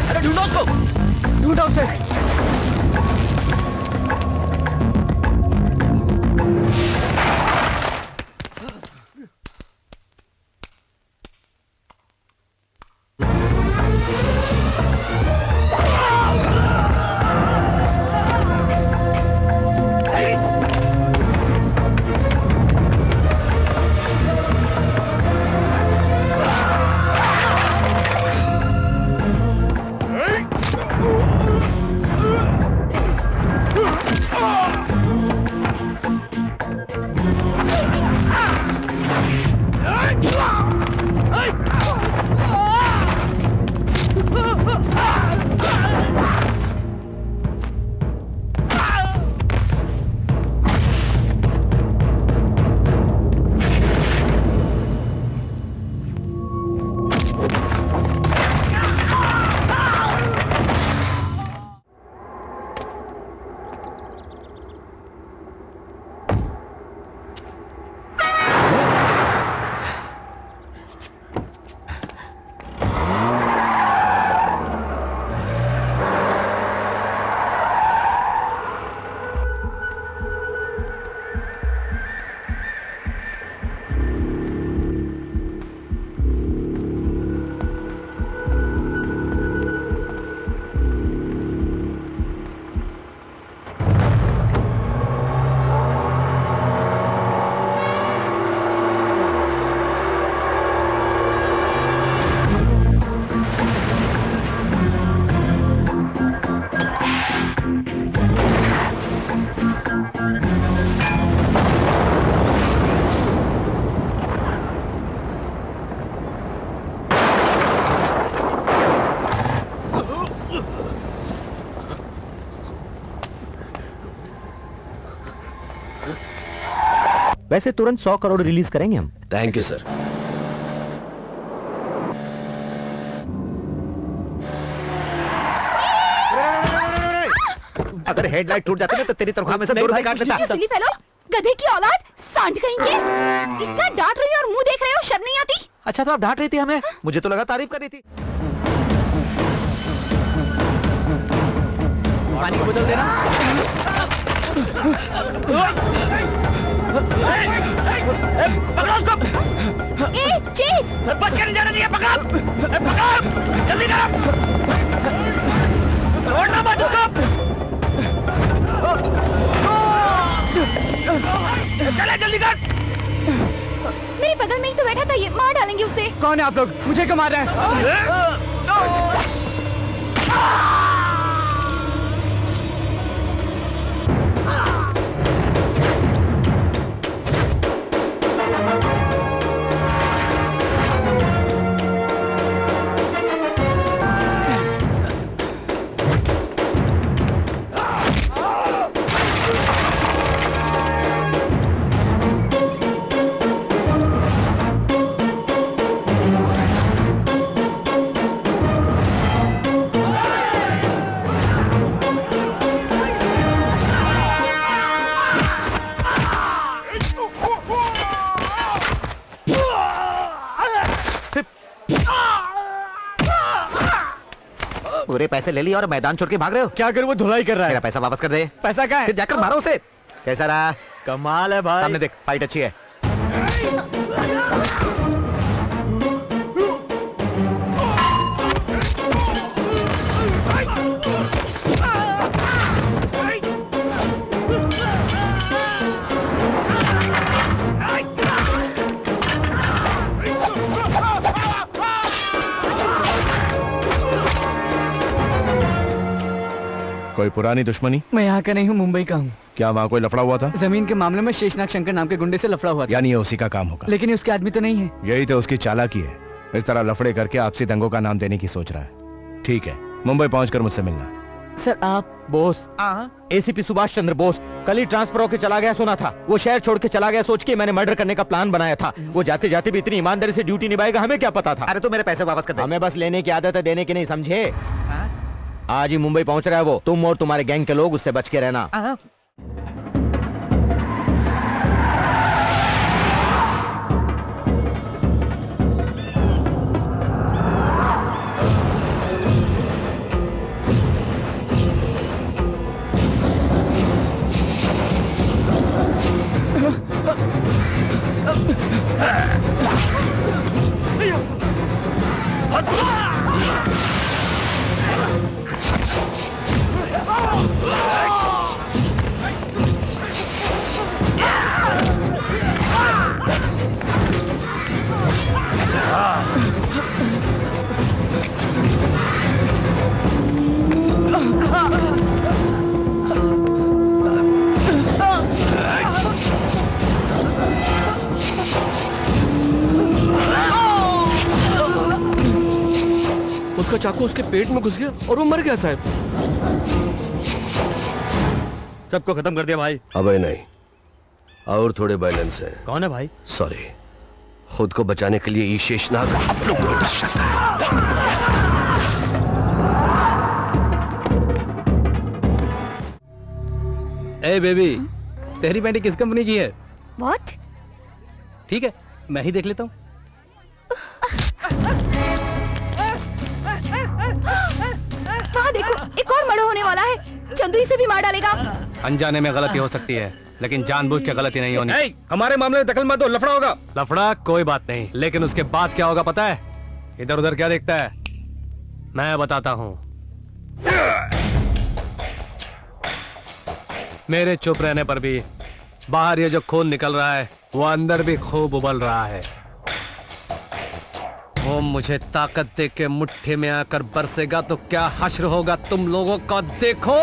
अरे ढूंढो उसको, ढूंढो उसे। वैसे तुरंत 100 करोड़ रिलीज करेंगे हम। Thank you sir. अगर हेडलाइट टूट जाती ना तो तेरी तनख्वाह में से 2 रुपए काट देता। सिली फेलो, गधे की औलाद, सांड कहेंगे। इतना डांट रही हो और मुंह देख रहे हो, शर्म नहीं आती? अच्छा तो आप डांट रही थी हमें, मुझे तो लगा तारीफ कर रही थी। पानी की बोतल देना। पकड़ो उसको। चेस, बच के नहीं जाना चाहिए। पकड़ो, पकड़ो, जल्दी करो। छोड़ना मत उसको। चले जल्दी कर। मेरे बगल में ही तो बैठा था ये, मार डालेंगे उसे। कौन है आप लोग? मुझे क्यों मार रहे हैं? पूरे पैसे ले लिए और मैदान छोड़ के भाग रहे हो। क्या कर, वो धुलाई कर रहा है। मेरा पैसा वापस कर दे। पैसा क्या है? फिर जाकर मारो उसे। कैसा रहा? कमाल है भाई। सामने देख, फाइट अच्छी है। कोई पुरानी दुश्मनी? मैं यहाँ का नहीं हूँ, मुंबई का हूँ। क्या वहाँ कोई लफड़ा हुआ था? जमीन के मामले में शेषनाग शंकर नाम के गुंडे से लफड़ा हुआ था। यानी ये उसी का काम होगा। लेकिन ये उसके आदमी तो नहीं है। यही तो उसकी चालाकी है, इस तरह लफड़े करके आपसी दंगों का नाम देने की सोच रहा है। ठीक है, मुंबई पहुंचकर मुझसे मिलना। सर आप? बोस, एसीपी सुभाष चंद्र बोस कल ही ट्रांसफर होकर चला गया सुना था। वो शहर छोड़ के चला गया सोच के मैंने मर्डर करने का प्लान बनाया था। वो जाते जाते भी इतनी ईमानदारी से ड्यूटी निभाएगा, हमें क्या पता था। अरे तो मेरे पैसे वापस कर दे। हमें बस लेने की आदत है, देने की नहीं, समझे? आज ही मुंबई पहुंच रहा है वो। तुम और तुम्हारे गैंग के लोग उससे बच के रहना। उसका चाकू उसके पेट में घुस गया और वो मर गया साहब। सबको खत्म कर दिया भाई। अबे नहीं, और थोड़े बैलेंस है। कौन है भाई? सॉरी, खुद को बचाने के लिए ई शेषनाग अपलोड। ए बेबी, तेरी पेंटिंग किस कंपनी की है? What? ठीक है, मैं ही देख लेता हूँ। वहाँ देखो, एक और मर्डर होने वाला है। चंदू इसे भी मार डालेगा। अनजाने में गलती हो सकती है, लेकिन जानबूझ के गलती नहीं होनी। हमारे मामले में दखल मत दो, लफड़ा होगा। लफड़ा कोई बात नहीं, लेकिन उसके बाद क्या होगा पता है? इधर उधर क्या देखता है, मैं बताता हूँ। मेरे चुप रहने पर भी बाहर ये जो खून निकल रहा है, वो अंदर भी खूब उबल रहा है। वो मुझे ताकत दे के मुट्ठी में आकर बरसेगा तो क्या हश्र होगा तुम लोगों का, देखो।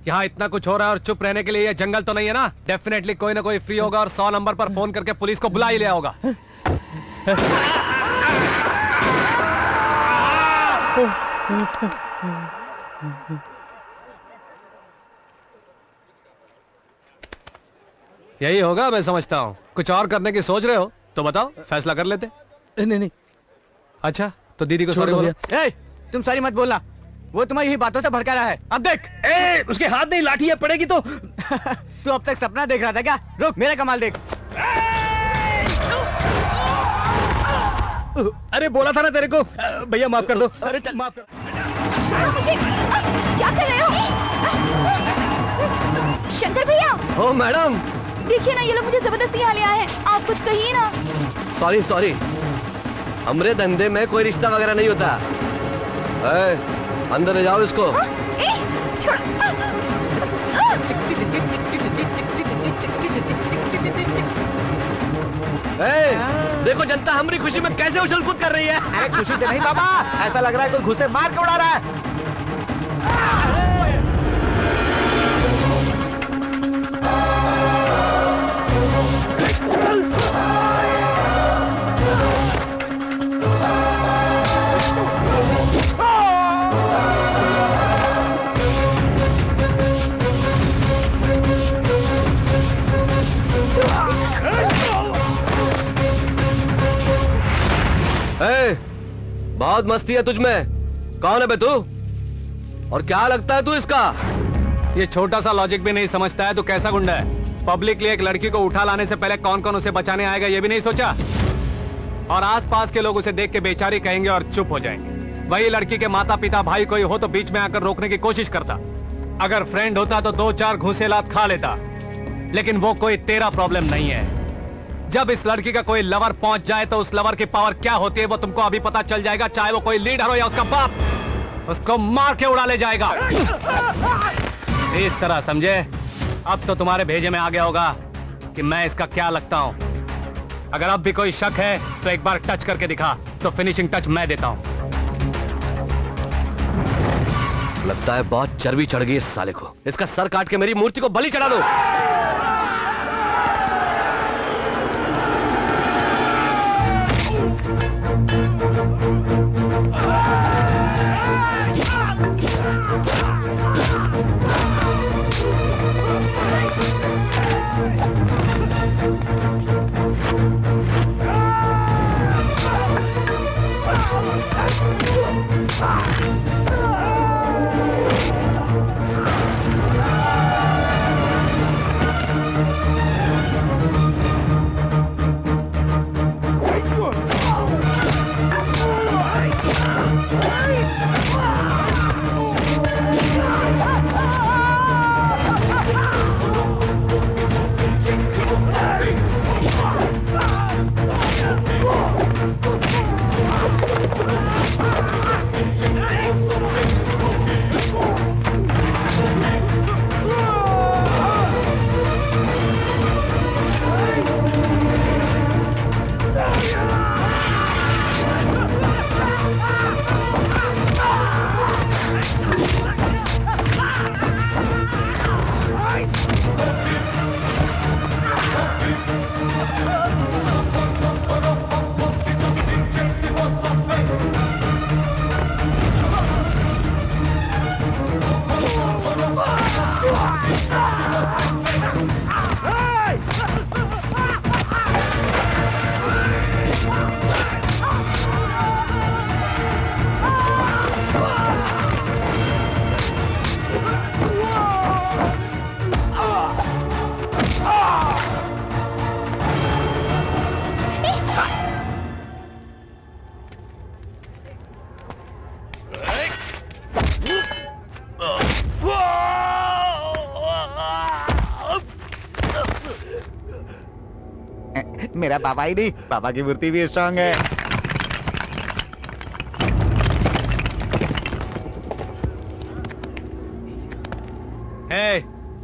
यहाँ इतना कुछ हो रहा है और चुप रहने के लिए ये जंगल तो नहीं है ना? डेफिनेटली कोई ना कोई फ्री होगा और 100 नंबर पर फोन करके पुलिस को बुला ही लिया होगा। यही होगा, मैं समझता हूँ। कुछ और करने की सोच रहे हो तो बताओ, फैसला कर लेते। नहीं। अच्छा, तो दीदी को सॉरी बोलो। तुम सॉरी मत बोलना, वो तुम्हारी ही बातों से भड़का रहा है। अब देख, उसके हाथ नहीं, लाठी है, पड़ेगी तो। तू अब तक सपना देख रहा था क्या? रुक, मेरा कमाल देख। अरे बोला था ना तेरे को। भैया माफ कर दो। अरे चल माफ कर। मुझे क्या कर रहे हो? शंकर भैया। ओ मैडम, देखिए ना, ये लोग मुझे जबरदस्ती यहाँ ले आए हैं। आप कुछ कहिए ना। सॉरी, हमरे धंधे में कोई रिश्ता वगैरह नहीं होता। अंदर ले जाओ इसको। छोड़। देखो जनता हमारी खुशी में कैसे उछल कूद कर रही है। अरे खुशी से नहीं बाबा, ऐसा लग रहा है कोई घुसे मार के उड़ा रहा है। बहुत मस्ती है तुझमें। कौन है बे तू, और क्या लगता है तू इसका? ये छोटा सा लॉजिक भी नहीं समझता है तो कैसा गुंडा है? पब्लिकली एक लड़की को उठा लाने से पहले कौन कौन उसे बचाने आएगा ये भी नहीं सोचा, और आसपास के लोग उसे देख के बेचारी कहेंगे और चुप हो जाएंगे। वही लड़की के माता पिता भाई कोई हो तो बीच में आकर रोकने की कोशिश करता। अगर फ्रेंड होता तो 2-4 घूंसेलात खा लेता, लेकिन वो कोई तेरा प्रॉब्लम नहीं है। जब इस लड़की का कोई लवर पहुंच जाए तो उस लवर की पावर क्या होती है वो तुमको अभी पता चल जाएगा। चाहे वो कोई लीडर हो या उसका बाप, उसको मार के उड़ा ले जाएगा। इस तरह समझे? अब तो तुम्हारे भेजे में आ गया होगा कि मैं इसका क्या लगता हूं। अगर अब भी कोई शक है तो एक बार टच करके दिखा, तो फिनिशिंग टच मैं देता हूं। लगता है बहुत चर्बी चढ़ गई इस साले को। इसका सर काट के मेरी मूर्ति को बलि चढ़ा दो। मेरा पापा ही नहीं, पापा की मूर्ति भी स्ट्रांग है।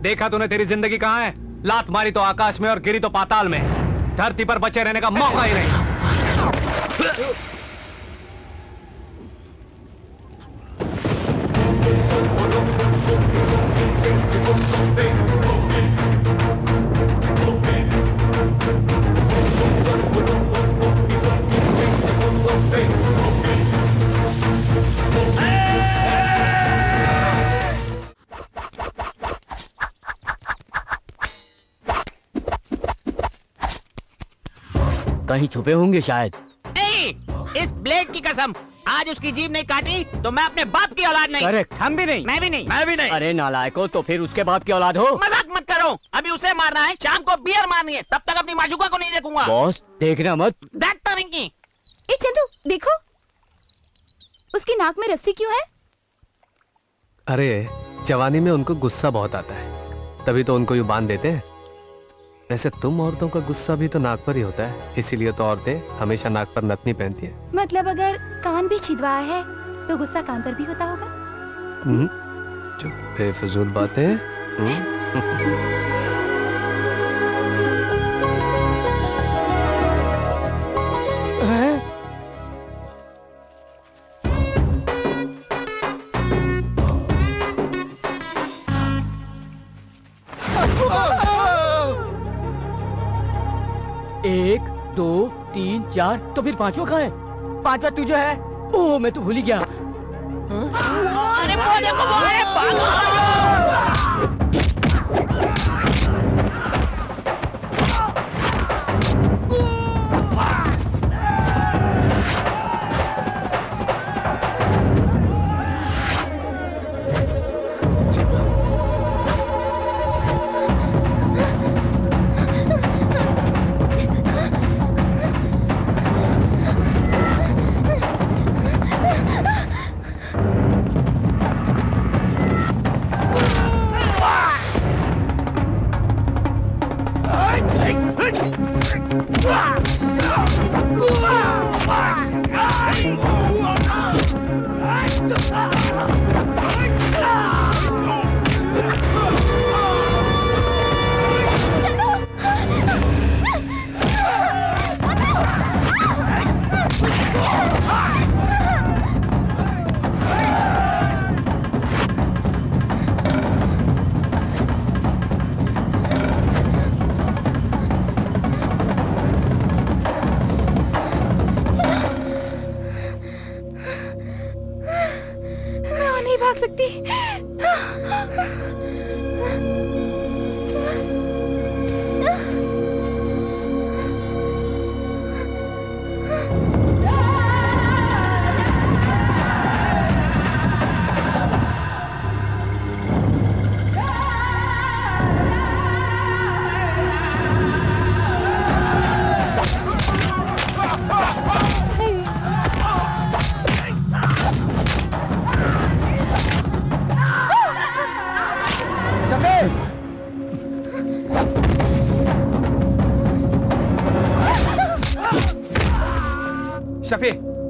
देखा तूने तेरी जिंदगी कहाँ है? लात मारी तो आकाश में और गिरी तो पाताल में। धरती पर बचे रहने का मौका ही नहीं। कहीं छुपे होंगे शायद। नहीं, इस ब्लेड की कसम, आज उसकी जीभ नहीं काटी तो मैं अपने बाप की औलाद नहीं। करेक्ट, हम भी नहीं। मैं भी नहीं। मैं भी नहीं। अरे नालायको, तो फिर उसके बाप की औलाद हो। मजाक मत करो, अभी उसे मारना है, शाम को बियर मारनी है, तब तक अपनी माशूका को नहीं देखूंगा। बॉस देखना मत। देखता नहीं। ए चंदू देखो, उसकी नाक में रस्सी क्यों है? अरे जवानी में उनको गुस्सा बहुत आता है, तभी तो उनको यूं बांध देते हैं। वैसे तुम औरतों का गुस्सा भी तो नाक पर ही होता है, इसीलिए तो औरतें हमेशा नाक पर नथनी पहनती है। मतलब अगर कान भी छिदवाया है तो गुस्सा कान पर भी होता होगा। जो बेफजूल बातें। एक, दो, तीन, चार, तो फिर पांचवा कहाँ है? पांचवा तू जो है। ओह, मैं तो भूल ही गया। अरे वो देखो, वो है पागल।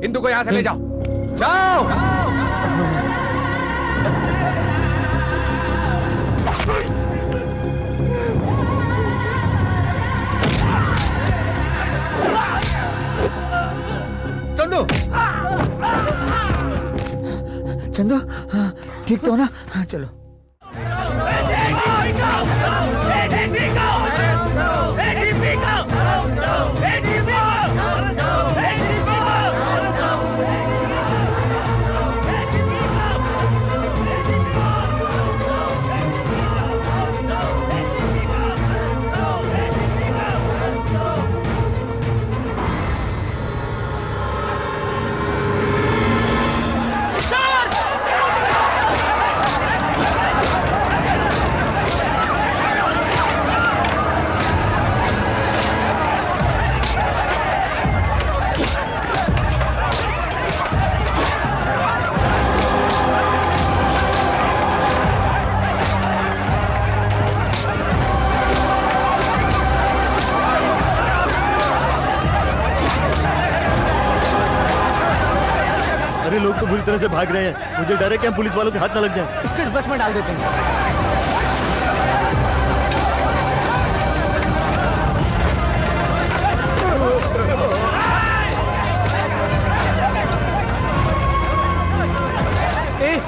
इंदु को यहाँ से ले जाओ, जाओ। चंदू, चंदू ठीक तो हो ना? हाँ चलो। अरे लोग तो बुरी तरह से भाग रहे हैं, मुझे डर है कि हम पुलिस वालों के हाथ न लग जाएं। इसको इस बस में डाल देते हैं।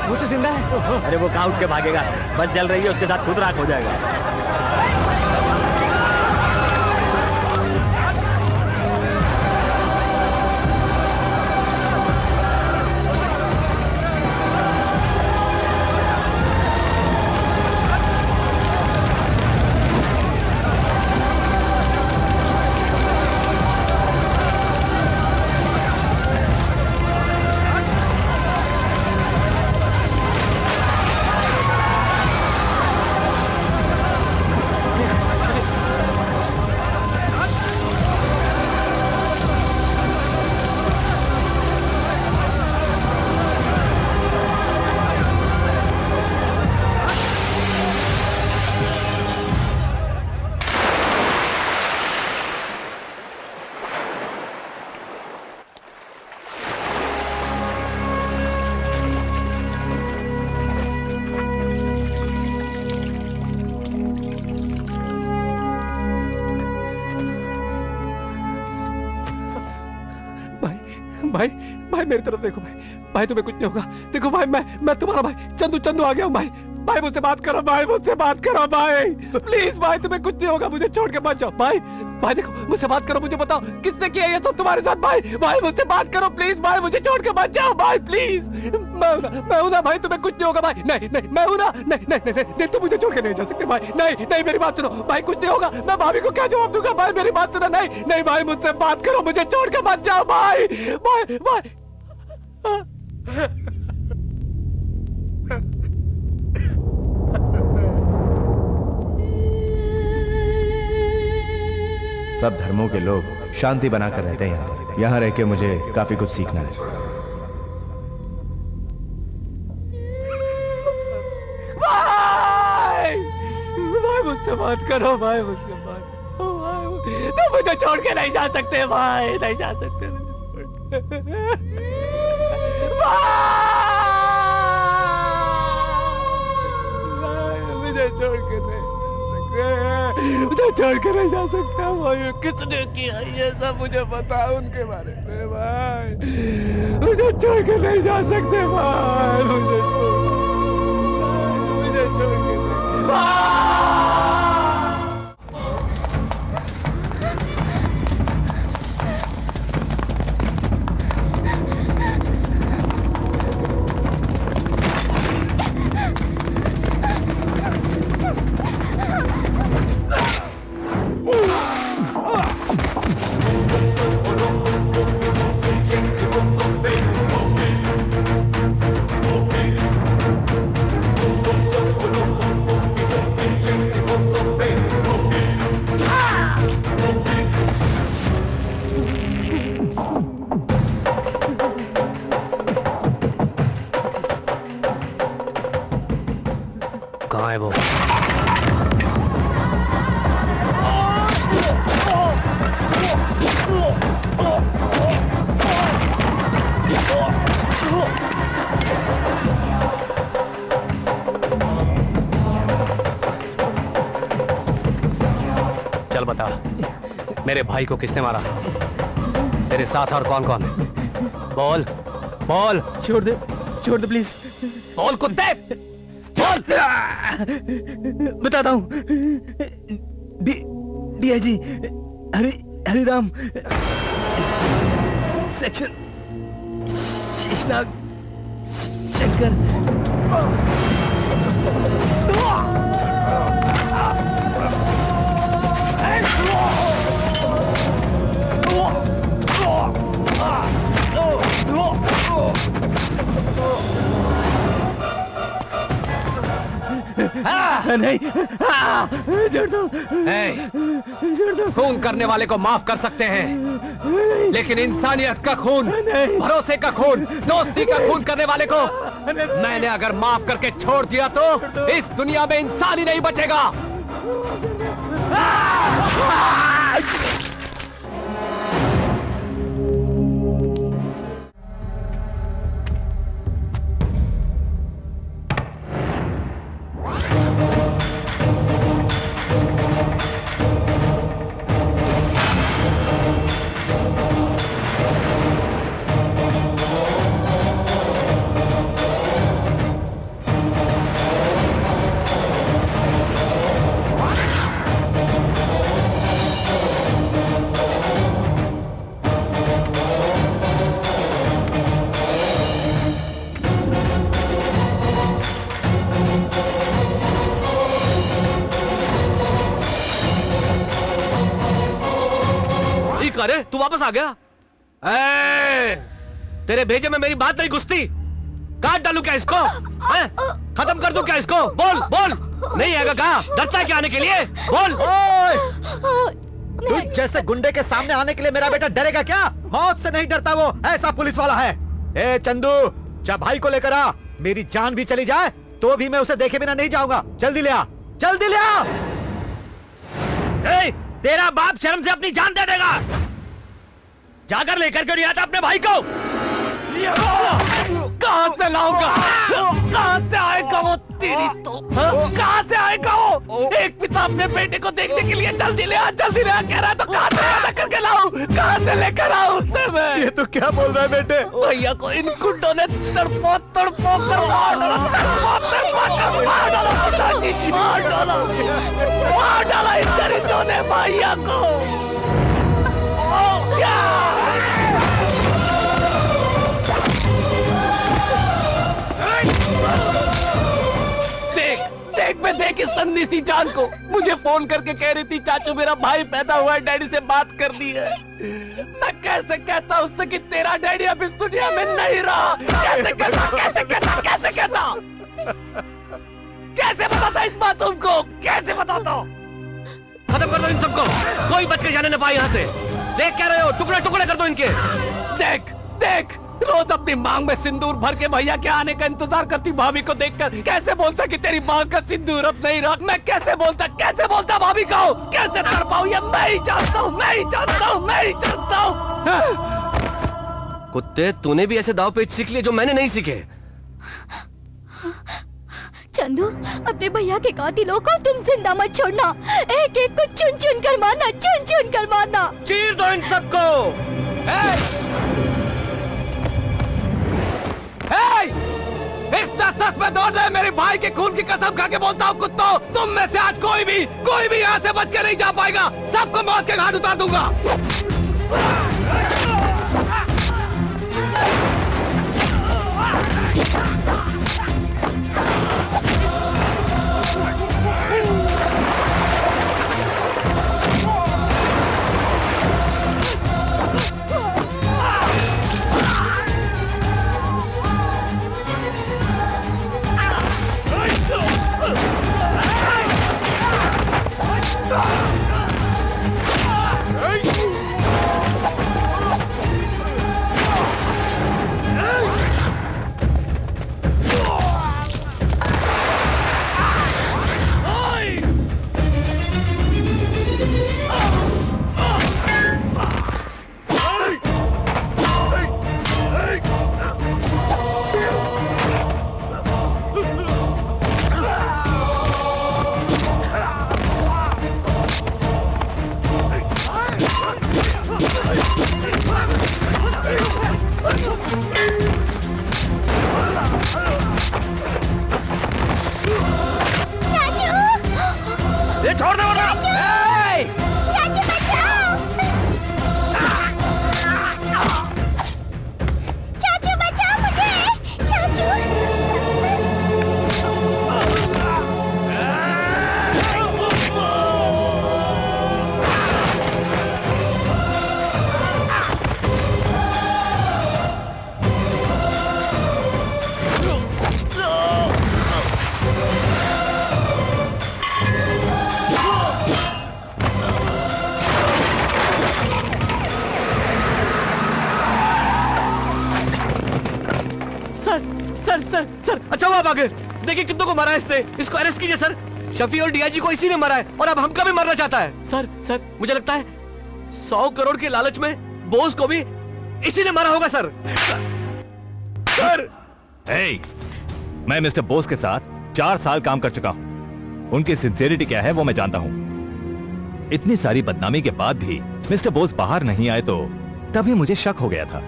वो तो जिंदा है। अरे वो कहाँ उठ के भागेगा, बस चल रही है, उसके साथ खुद राख हो जाएगा। भाई भाई मेरी तरफ देखो भाई, भाई तुम्हें कुछ नहीं होगा। देखो भाई मैं तुम्हारा भाई चंदू चंदू आ गया हूँ भाई। भाई मुझसे बात करो, भाई मुझसे बात करो भाई, प्लीज भाई, तुम्हें कुछ नहीं होगा, मुझे छोड़ के मत जाओ भाई। भाई देखो मुझसे बात करो, मुझे बताओ किसने किया ये सब तुम्हारे साथ भाई। भाई मुझसे बात करो प्लीज भाई, मुझे छोड़ के मत जाओ भाई प्लीज। मैं हूं ना भाई, तुम्हें कुछ नहीं होगा भाई। नहीं नहीं मैं हूं ना, नहीं नहीं नहीं, नहीं तुम मुझे छोड़ के नहीं जा सकते भाई। नहीं नहीं मेरी बात सुनो भाई, कुछ नहीं होगा। मैं भाभी को क्या जवाब दूंगा भाई, मेरी बात सुनो। नहीं नहीं भाई मुझसे बात करो, मुझे छोड़ के मत जाओ भाई। भाई भाई सब धर्मों के लोग शांति बनाकर रहते हैं यहाँ रह के मुझे काफी कुछ सीखना है। भाई भाई मुझसे बात करो भाई, मुझसे बात करो भाई। तुम मुझे छोड़ के नहीं जा सकते भाई, नहीं जा सकते मुझे छोड़ के नहीं, मुझे छोड़ के नहीं जा सकता भाई। किसने किया ये सब मुझे पता है उनके बारे में भाई। मुझे छोड़ के नहीं जा सकते भाई, मुझे छोड़ के नहीं भाई। कहाँ है वो? मेरे भाई को किसने मारा? तेरे साथ और कौन कौन है? बोल बोल। छोड़ दे प्लीज। बोल कुत्ते, बोल। बताता हूँ। DIG Hariram, section Sheshnag Shankar. नहीं, छोड़ दो। छोड़ दो। खून करने वाले को माफ कर सकते हैं, लेकिन इंसानियत का खून, भरोसे का खून, दोस्ती का खून करने वाले को मैंने अगर माफ करके छोड़ दिया तो इस दुनिया में इंसान ही नहीं बचेगा। अरे तू वापस आ गया? तेरे भेजे में मेरी बात नहीं घुसती। काट डालू क्या इसको? खत्म कर दूं क्या इसको? बोल बोल। नहीं आएगा कहा? डरता है क्या आने के लिए? बोल। तू जैसे गुंडे के सामने आने के लिए मेरा बेटा डरेगा क्या? मौत से नहीं डरता वो, ऐसा पुलिस वाला है। ए चंदू, जब भाई को लेकर आ, मेरी जान भी चली जाए तो भी मैं उसे देखे बिना नहीं जाऊंगा। जल्दी ले आ, जल्दी ले आ। तेरा बाप शर्म से अपनी जान दे देगा। जाकर लेकर क्यों नहीं आता अपने भाई को? कहां से लाऊंगा? कहां से आएगा वो तेरी तो? कहां से आएगा वो? एक पिता अपने बेटे को देखने के लिए जल्दी ले आ कह रहा है, तो कहां से आना करके लाऊं? कहां से लेकर आऊं उससे मैं? ये तो क्या बोल रहा है बेटे? भैया को इन गुंडों ने तड़पो कर मार डाला इन दरिंदों ने भैया को। देख इस संधी सी जान को। मुझे फोन करके कह रही थी चाचू मेरा भाई पैदा हुआ है, डैडी से बात कर ली है। मैं कैसे कहता उससे कि तेरा डैडी अब इस दुनिया में नहीं रहा? कैसे बताता इस मासूम को? कैसे बताता? खत्म कर दो इन सबको, कोई बच के जाने न पाए यहाँ से। देख क्या रहे हो? टुकड़े टुकड़े कर दो इनके। देख रोज अपनी मांग में सिंदूर भर के भैया के आने का इंतजार करती भाभी को देखकर कैसे बोलता कि तेरी मांग का सिंदूर अब नहीं रहा। मैं कैसे बोलता भाभी को? कैसे कर पाऊं ये मैं ही जानता हूं। कुत्ते, तूने भी ऐसे दाव पेच सीख लिए जो मैंने नहीं सीखे। चंदू, अपने भैया के कातिलों को तुम जिंदा मत छोड़ना। एक एक को चुन चुन कर मारना। चीर दो इन सबको। इस 10-10 में दौड़ रहे मेरे भाई के खून की कसम खा के बोलता हूँ कुत्तों, तुम में से आज कोई भी यहाँ से बच के नहीं जा पाएगा। सबको मौत के घाट उतार दूंगा। सर सर सर सर अच्छा हुआ आप आ गए। देखिए कितनों को मारा है इसने, इसको अरेस्ट कीजिए सर। शफी और डीआईजी को इसी ने मारा है और अब हमका भी मारना चाहता है। सर सर मुझे लगता है 100 करोड़ के लालच में बोस को भी इसी ने मारा होगा सर। सर hey, मैं मिस्टर बोस के साथ 4 साल काम कर चुका हूं। उनकी सिंसियरिटी क्या है वो मैं जानता हूं। इतनी सारी बदनामी के बाद भी मिस्टर बोस बाहर नहीं आए तो तभी मुझे शक हो गया था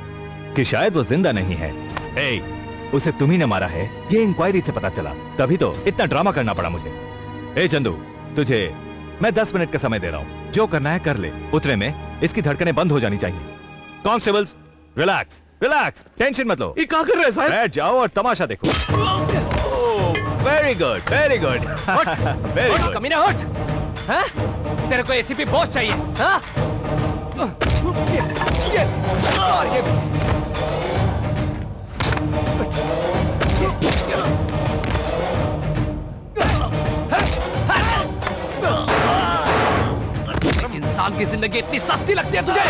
कि शायद वो जिंदा नहीं है। hey, उसे तुम ही ने मारा है ये इंक्वायरी से पता चला, तभी तो इतना ड्रामा करना पड़ा मुझे। ए चंदू, तुझे मैं 10 मिनट का समय दे रहा हूं, जो करना है कर ले। उतने में इसकी धड़कनें बंद हो जानी चाहिए। कांस्टेबल्स रिलैक्स रिलैक्स, टेंशन मत लो। ये क्या कर रहे हैं साहब? बैठ जाओ और तमाशा देखो। Very good very good very good. कमीना हट। हाँ? तेरे को एसीपी बॉस चाहिए? हाँ? इंसान की जिंदगी इतनी सस्ती लगती है तुझे?